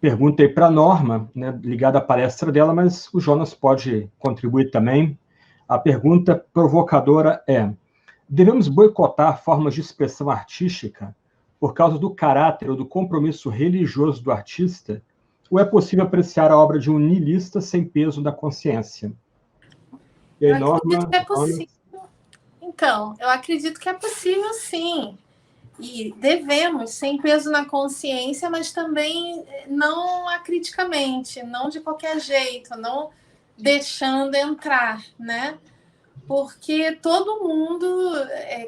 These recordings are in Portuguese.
pergunta aí para a Norma, né, ligada à palestra dela, mas o Jonas pode contribuir também. A pergunta provocadora é: devemos boicotar formas de expressão artística por causa do caráter ou do compromisso religioso do artista? Ou é possível apreciar a obra de um niilista sem peso da consciência? E aí, Eu acredito Norma, que é possível. Então, eu acredito que é possível, sim. E devemos, sem peso na consciência, mas também não acriticamente, não de qualquer jeito, não deixando entrar, né? Porque todo mundo,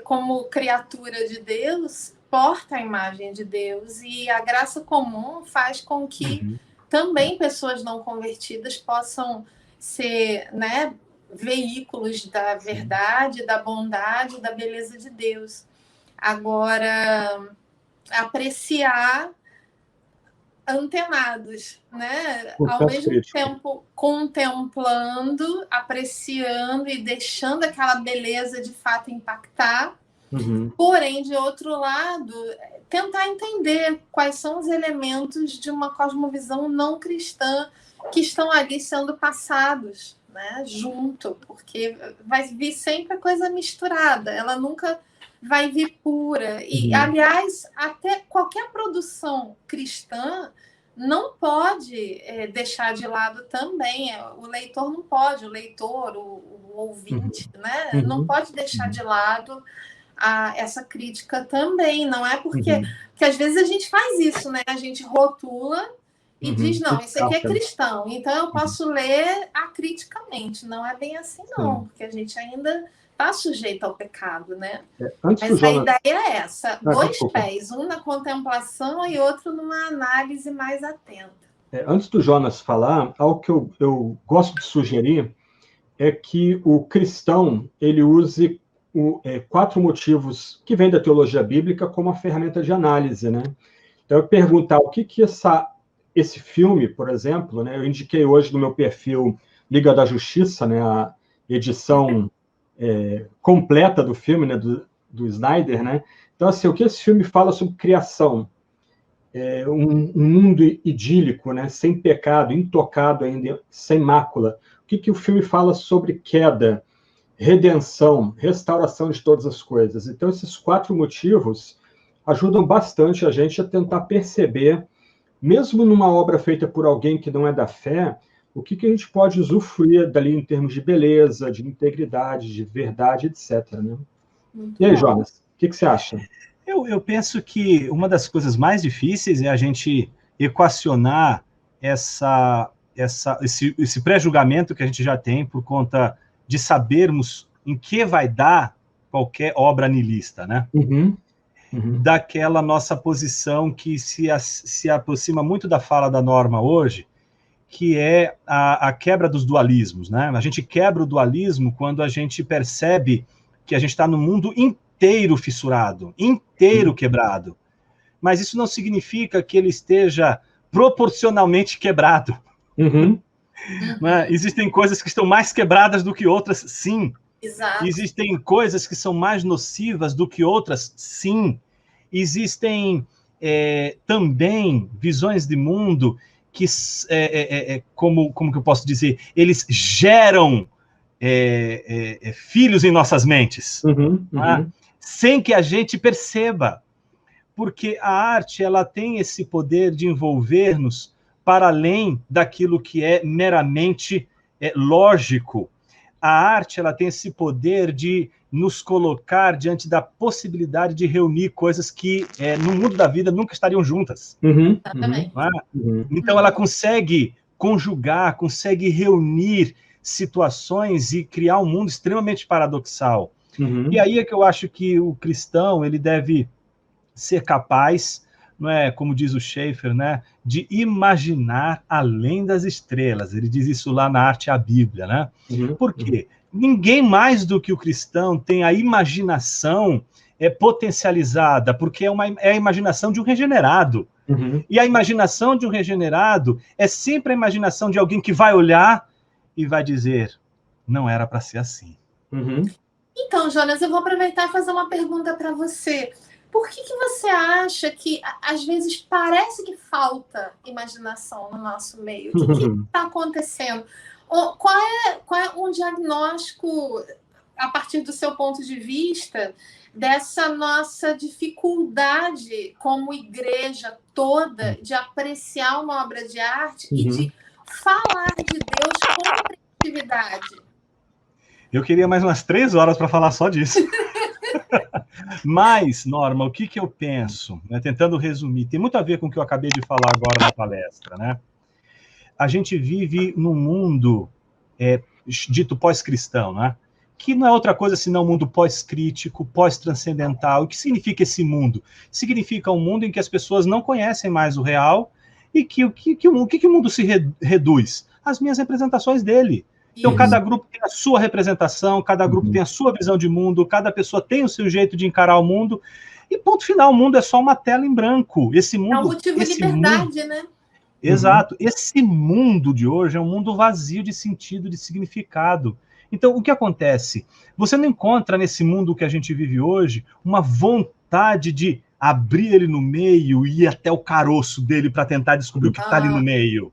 como criatura de Deus, porta a imagem de Deus, e a graça comum faz com que também pessoas não convertidas possam ser, né, veículos da verdade, da bondade, da beleza de Deus. Agora, apreciar antenados, né? Ao mesmo tempo contemplando, apreciando e deixando aquela beleza de fato impactar. Porém, de outro lado, tentar entender quais são os elementos de uma cosmovisão não cristã que estão ali sendo passados, né? Junto, porque vai vir sempre a coisa misturada, ela nunca vai vir pura. E, aliás, até qualquer produção cristã não pode deixar de lado também, o leitor não pode, o leitor, o ouvinte, né? Não pode deixar de lado essa crítica também. Não é porque às vezes a gente faz isso, né? A gente rotula e diz, não, isso aqui é cristão, então eu posso ler acriticamente. Não é bem assim, não, porque a gente ainda está sujeito ao pecado, né? Mas a ideia é essa, dois pés, um na contemplação e outro numa análise mais atenta. Antes do Jonas falar, algo que eu gosto de sugerir é que o cristão ele use 4 motivos que vêm da teologia bíblica como uma ferramenta de análise, né? Então, eu perguntar o que esse filme, por exemplo, né? Eu indiquei hoje no meu perfil Liga da Justiça, né? A edição completa do filme, né? Do Snyder, né? Então, assim, o que esse filme fala sobre criação? Um mundo idílico, né? Sem pecado, intocado ainda, sem mácula. O que o filme fala sobre queda, redenção, restauração de todas as coisas? Então, esses 4 motivos ajudam bastante a gente a tentar perceber, mesmo numa obra feita por alguém que não é da fé, o que a gente pode usufruir dali em termos de beleza, de integridade, de verdade, etc. Né? E aí, Jonas, o que você acha? Eu penso que uma das coisas mais difíceis é a gente equacionar esse pré-julgamento que a gente já tem por conta de sabermos em que vai dar qualquer obra niilista, né? Daquela nossa posição que se aproxima muito da fala da Norma hoje, que é a quebra dos dualismos, né? A gente quebra o dualismo quando a gente percebe que a gente está no mundo inteiro fissurado, inteiro quebrado. Mas isso não significa que ele esteja proporcionalmente quebrado. Existem coisas que estão mais quebradas do que outras, sim. Exato. Existem coisas que são mais nocivas do que outras, sim. Existem também visões de mundo que, como que eu posso dizer, eles geram filhos em nossas mentes, sem que a gente perceba, porque a arte ela tem esse poder de envolver-nos para além daquilo que é meramente lógico. A arte ela tem esse poder de nos colocar diante da possibilidade de reunir coisas que no mundo da vida nunca estariam juntas. Então ela consegue conjugar, consegue reunir situações e criar um mundo extremamente paradoxal. E aí é que eu acho que o cristão ele deve ser capaz, não é, como diz o Schaeffer, né, de imaginar além das estrelas. Ele diz isso lá na Arte à Bíblia, né? Por quê? Ninguém mais do que o cristão tem a imaginação potencializada, porque é a imaginação de um regenerado. E a imaginação de um regenerado é sempre a imaginação de alguém que vai olhar e vai dizer, não era para ser assim. Então, Jonas, eu vou aproveitar e fazer uma pergunta para você. Por que você acha que, às vezes, parece que falta imaginação no nosso meio? O que está acontecendo? Qual é um diagnóstico, a partir do seu ponto de vista, dessa nossa dificuldade como igreja toda de apreciar uma obra de arte e de falar de Deus com criatividade? Eu queria mais umas 3 horas para falar só disso. Mas, Norma, o que eu penso, né, tentando resumir, tem muito a ver com o que eu acabei de falar agora na palestra, né? A gente vive num mundo dito pós-cristão, né? Que não é outra coisa senão um mundo pós-crítico, pós-transcendental. O que significa esse mundo? Significa um mundo em que as pessoas não conhecem mais o real e que o mundo se reduz? As minhas representações dele. Então, cada grupo tem a sua representação, cada grupo tem a sua visão de mundo, cada pessoa tem o seu jeito de encarar o mundo, e ponto final, o mundo é só uma tela em branco. Esse mundo, é um motivo de liberdade, né? Exato. Esse mundo de hoje é um mundo vazio de sentido, de significado. Então, o que acontece? Você não encontra nesse mundo que a gente vive hoje uma vontade de abrir ele no meio e ir até o caroço dele para tentar descobrir o que está ali no meio.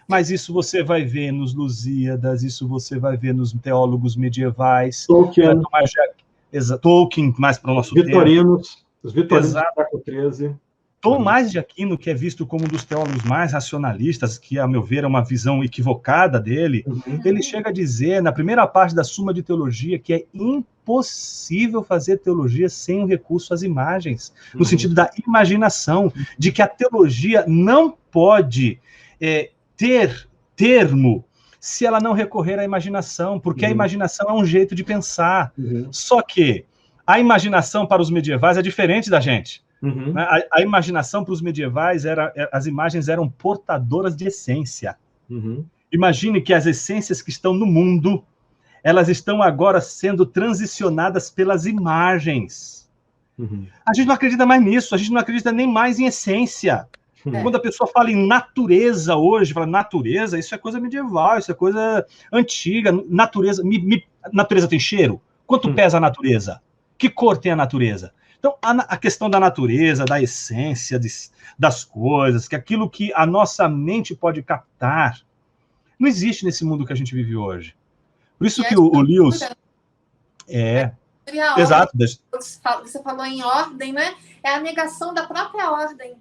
Mas isso você vai ver nos Lusíadas, isso você vai ver nos teólogos medievais. Tolkien. Tolkien, mais para o nosso Vitorinos, os Vitorinos do século XIII. Tomás de Aquino, que é visto como um dos teólogos mais racionalistas, que, a meu ver, é uma visão equivocada dele, ele chega a dizer, na primeira parte da Suma de Teologia, que é impossível fazer teologia sem o recurso às imagens, no sentido da imaginação, de que a teologia não pode ter termo se ela não recorrer à imaginação, porque a imaginação é um jeito de pensar. Só que a imaginação para os medievais é diferente da gente. A imaginação para os medievais, as imagens eram portadoras de essência. Imagine que as essências que estão no mundo, elas estão agora sendo transicionadas pelas imagens. A gente não acredita mais nisso, a gente não acredita nem mais em essência. Quando a pessoa fala em natureza hoje, fala natureza, isso é coisa medieval, isso é coisa antiga. Natureza, natureza tem cheiro? Quanto pesa a natureza? Que cor tem a natureza? Então, a questão da natureza, da essência das coisas, que aquilo que a nossa mente pode captar, não existe nesse mundo que a gente vive hoje. Por isso que o Lewis... Exato. Você falou em ordem, né? É a negação da própria ordem.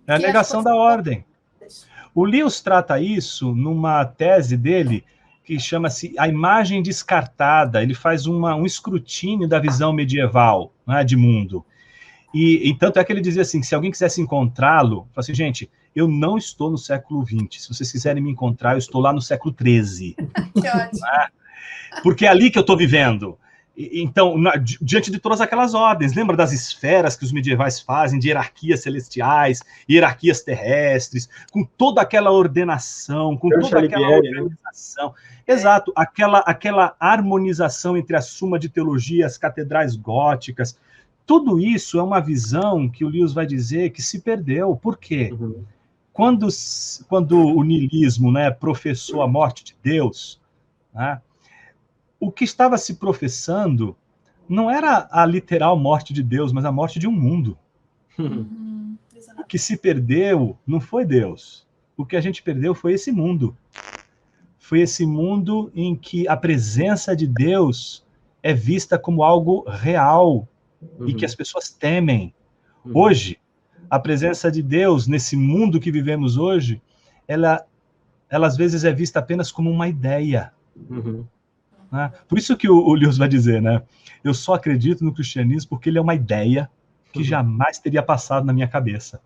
É a negação da ordem. O Lewis trata isso numa tese dele, que chama-se A Imagem Descartada. Ele faz um escrutínio da visão medieval, né, de mundo. E tanto é que ele dizia assim, que se alguém quisesse encontrá-lo, fala assim, gente, eu não estou no século XX. Se vocês quiserem me encontrar, eu estou lá no século XIII. Que ótimo. Né? Porque é ali que eu estou vivendo. Então, diante de todas aquelas ordens, lembra das esferas que os medievais fazem, de hierarquias celestiais, hierarquias terrestres, com toda aquela ordenação, com toda aquela organização. Exato, aquela harmonização entre a Suma de Teologia, as catedrais góticas. Tudo isso é uma visão que o Lewis vai dizer que se perdeu. Por quê? Quando o niilismo, né, professou a morte de Deus, né, o que estava se professando não era a literal morte de Deus, mas a morte de um mundo. O que se perdeu não foi Deus. O que a gente perdeu foi esse mundo. Foi esse mundo em que a presença de Deus é vista como algo real e que as pessoas temem. Hoje, a presença de Deus nesse mundo que vivemos hoje, ela às vezes é vista apenas como uma ideia. Né? Por isso que o Lewis vai dizer, né? Eu só acredito no cristianismo porque ele é uma ideia que jamais teria passado na minha cabeça.